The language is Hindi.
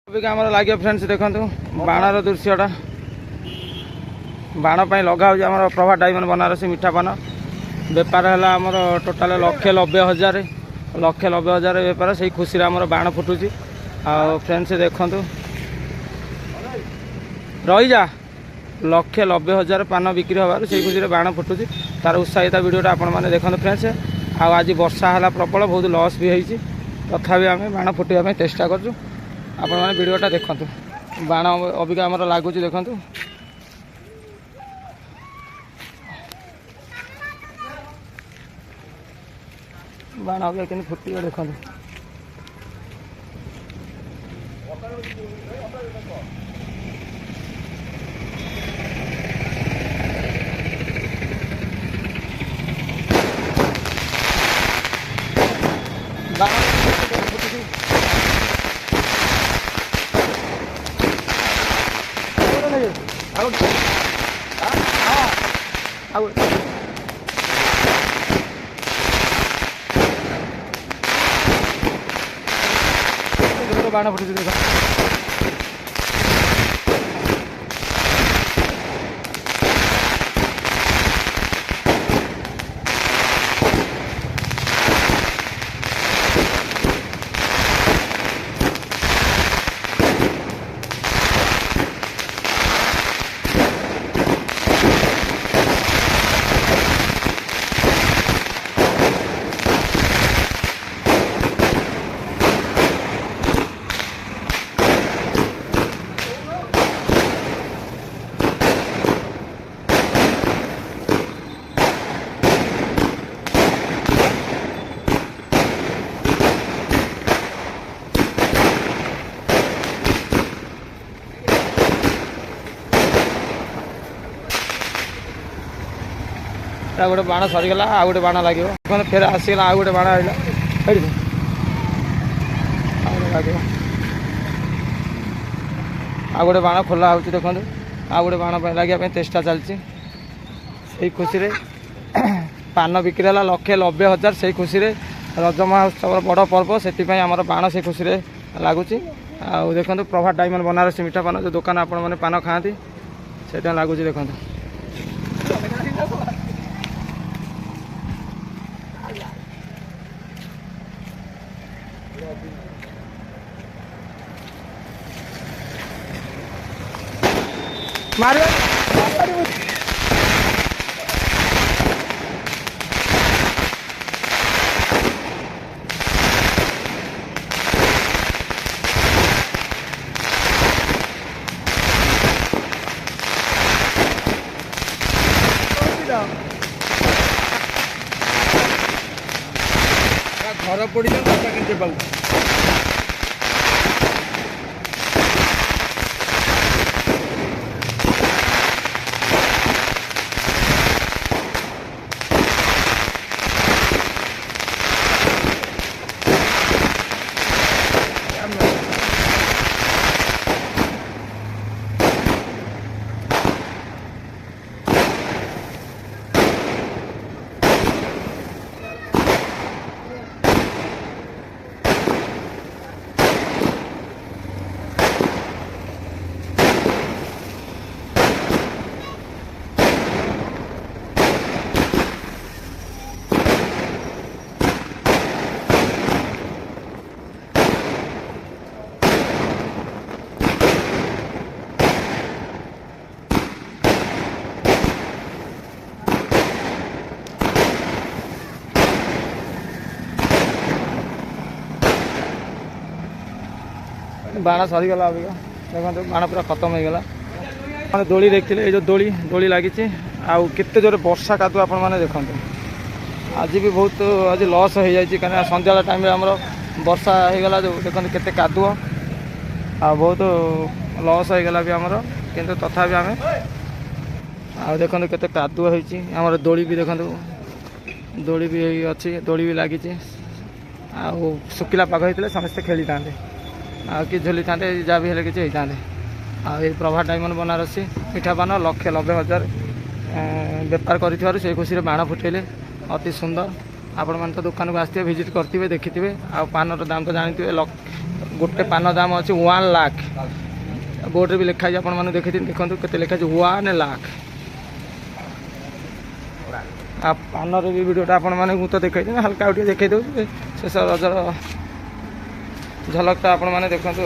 आम लगे फ्रेंड्स देखो बाणर दृश्यटा बाण पर लगा आम प्रभा डायमंड बनारसी मीठा पान बेपार है आमर टोटाल 1,90,000 1,90,000 बेपार से खुशी आम बाण फुटुची आ फ्रेंड्स देखु रही जा 1,90,000 पान बिक्री होबार से खुशी बाण फुटुची तार उत्साहित वीडियोटा आपण मैंने देखते फ्रेंड्स आज वर्षा है प्रबल बहुत लॉस भी होती तथापि आम बाण फुटाई चेष्टा करूँ आपण मैंने वीडियोटा देखु बाण अबिका आमर लगुच देखु बाण अबिका के फुटी देखु बाण फुटी देख गोटे बाण सरीगला आ गए बाण लगे फिर आसीगला आ गए बाण आइला लगे आ गए बाण खोला हो देखो आ गए बाण लगे चेष्टा चलती खुशी पान बिक्री है 1,90,000 से खुशी रज महोत्सव बड़ पर्व से आम बाण से खुशी लगुच देखो प्रभा डायमंड बनारसी मीठा पान जो दुकान आपण मैंने पान खाती से लगुच देखो मार घर पड़ी बाण सरीगला अबिका देखो बाण पूरा खत्म हो गला मैंने दोली देखते ये जो दोली दोली लगी आते जोर वर्षा कादू आपण मैंने देखते आज भी बहुत आज लॉस हो जाए कहीं संध्या टाइम आमर वर्षा हो गला जो देखते केते कादू आ बहुत लॉस हो गला भी आमर किंतु तथापि आम आ देखते केते कादू होमर दोली भी देखते दोली भी अच्छी दोली भी लगी शुखिला पाग होते समस्ते खेली था कि झुली था जहाँ भी किसी होता आ प्रभा डायमंड बनारसी मीठा पान 1,90,000 बेपार कर खुशी बाण फुटेले अति सुंदर आपण मैंने तो दुकान को आसते विजिट करते देखिथे आ पान दाम तो जानते गोटे पान दाम अच्छे 1 लाख बोर्ड भी लिखाई आप देखते देखो के लिखाई 1 लाख आ पानर भी भिडियोटा आपण मैंने तो देखा हल्का उठे देखा दूँ शेष रजर झलकटा आपण मैंने देखते।